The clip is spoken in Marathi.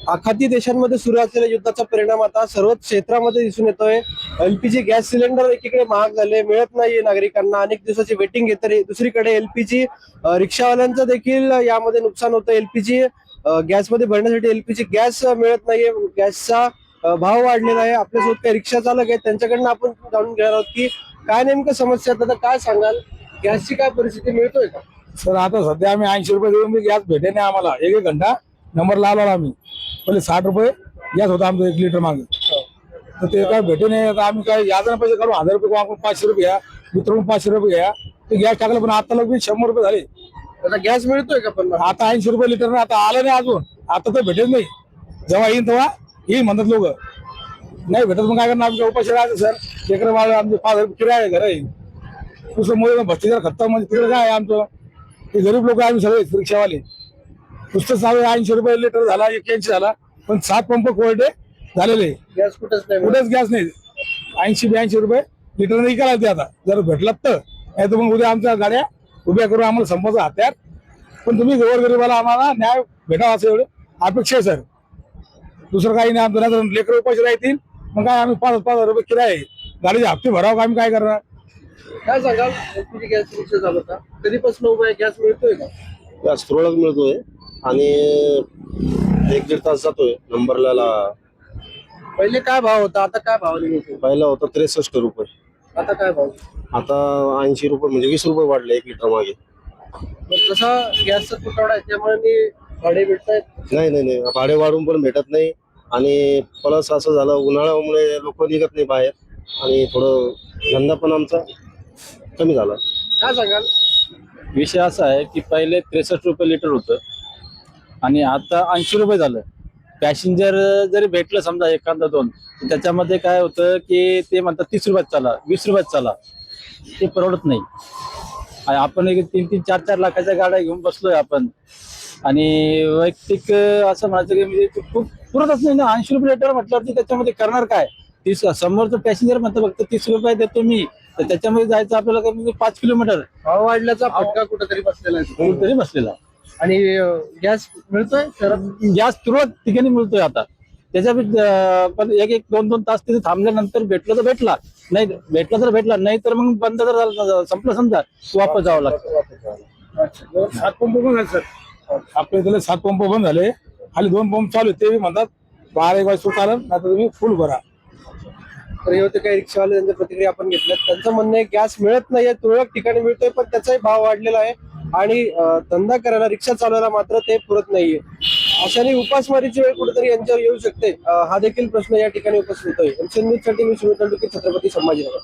आखाती देशांमध्ये सुरू असलेल्या युद्धाचा परिणाम आता सर्वच क्षेत्रामध्ये दिसून येतोय। एलपीजी गॅस सिलेंडर एकीकडे महाग झाले, मिळत नाहीये नागरिकांना, अनेक दिवसाची वेटिंग आहे, तर दुसरीकडे एलपीजी रिक्षावाल्यांचं देखील यामध्ये नुकसान होतं। एलपीजी गॅसमध्ये भरण्यासाठी एलपीजी गॅस मिळत नाहीये, गॅसचा भाव वाढलेला आहे। आपल्यासोबत काही रिक्षा चालक आहेत, त्यांच्याकडनं आपण जाणून घेणार आहोत की काय नेमकं समस्या आहेत। आता काय सांगाल, गॅसची काय परिस्थिती, मिळतोय का? सर आता सध्या आम्ही 80 रुपये देऊन गॅस भेटे नाही आम्हाला। एक एक घंटा नंबर लावला आम्ही, पहिले 60 रुपये गॅस होता आमचं 1 लिटर मागे, तर ते काय भेटे नाही। आता आम्ही काय याचं पैसे काढू, 1000 रुपये मागून 500 रुपये घ्या, मित्रांकडून 500 रुपये घ्या, ते गॅस टाकलं। पण आता लोक 100 रुपये झाले। आता गॅस मिळतोय का? पण आता 80 रुपये लिटर आता आलं नाही अजून, आता तर भेटेच नाही। जेव्हा येईन तेव्हा येईल म्हणतात लोक, नाही भेटत मग काय करणार, आमच्या उपाशी राहायचं सर। लेकरं बाळ आमचे 5,000 किराया आहे, घर आहे, दुसरं मुळे भस्तीदार खत्ता म्हणजे तिकडे काय आहे आमचं। ते गरीब लोक आम्ही सगळे रिक्षावाले, नुसतं 80 रुपये लिटर झाला, 81 झाला, पण 7 पंप कोरडे झालेले, गॅस कुठंच नाही, कुठेच गॅस नाही। 80-82 रुपये लिटर नाही करायला ते आता, जर भेटलात तर, नाही तर मग उद्या आमच्या गाड्या उभ्या करून आम्हाला संपायचं हात्यार। पण तुम्ही गोरगरीबाला आम्हाला न्याय भेटावा असं एवढं अपेक्षा आहे सर, दुसरं काही नाही आमचं। नाही लेकर उपाशी राहतील, मग काय आम्ही 5,000 रुपये किराया आहे, गाडीचे हप्ते भरावं का आम्ही, काय करणार? काय सांगाल, एलपीजी गॅस रिक्षा झालं का? कधीपासून उभा आहे, गॅस मिळतोय का? गॅस तुरळक मिळतोय आणि 1-1.5 तास जातोय नंबरला। पहिले काय भाव होता, आता काय भाव मिळतोय? पहिला होता 63 रुपये, आता काय भाव? आता 80 रुपये, म्हणजे 20 रुपये वाढले 1 लिटर मागे। मग जसा गॅसचा तुटवडा आहे त्यामुळे भाडे भेटतायत? नाही, भाडे वाढून पण भेटत नाही। आणि प्लस असं झालं, उन्हाळ्यामुळे लोक निघत नाही बाहेर, आणि थोडं धंदा पण आमचा कमी झाला। काय सांगाल? विषय असा आहे की पहिले 63 रुपये लिटर होतं आणि आता 80 रुपये झालं। पॅसेंजर जरी भेटलं समजा एखादा दोन, त्याच्यामध्ये काय होतं की ते म्हणतात 30 रुपयात चला, 20 रुपयात चला, ते परवडत नाही। आणि आपण एक 3-3, 4-4 लाखाच्या गाड्या घेऊन बसलोय आपण, आणि वैयक्तिक असं म्हणायचं की म्हणजे खूप पुरतच नाही ना। 80 रुपये लिटर म्हटल्यावरती त्याच्यामध्ये करणार काय? समोरचं पॅसेंजर म्हणतं फक्त 30 रुपये देतो मी, तर त्याच्यामध्ये जायचं आपल्याला कमी 5 किलोमीटर। भाव वाढल्याचा फटका कुठेतरी बसलेला आहे, कुठेतरी बसलेला। आणि गॅस मिळतोय शहरात? गॅस तुरळक ठिकाणी मिळतोय आता, त्याच्या पण 1-1, 2-2 तास तिथे थांबल्यानंतर भेटलं तर भेटला, नाही भेटला तर भेटला, नाही तर मग बंद जर झालं, संपलं समजा, वापस जावं लागतं। 7 पंप बंद झाले सर, आपल्या इथले 7 पंप बंद झाले, खाली 2 पंप चालू, ते म्हणतात 12-1 वाजता चालेल, नाही तर तुम्ही फुल भरा। तर हे होते काही रिक्षावाले, त्यांच्या प्रतिक्रिया आपण घेतल्यात। त्यांचं म्हणणं आहे गॅस मिळत नाहीये, तुरळक ठिकाणी मिळतोय, पण त्याचाही भाव वाढलेला आहे, आणि धंदा करायला, रिक्षा चालवायला मात्र ते पुरत नाहीये। अशाने उपासमारीची वेळ कुठेतरी यांच्यावर येऊ शकते, हा देखील प्रश्न या ठिकाणी उपस्थित होतोय। न्यूज साठी मी सुमित, छत्रपती संभाजीनगर।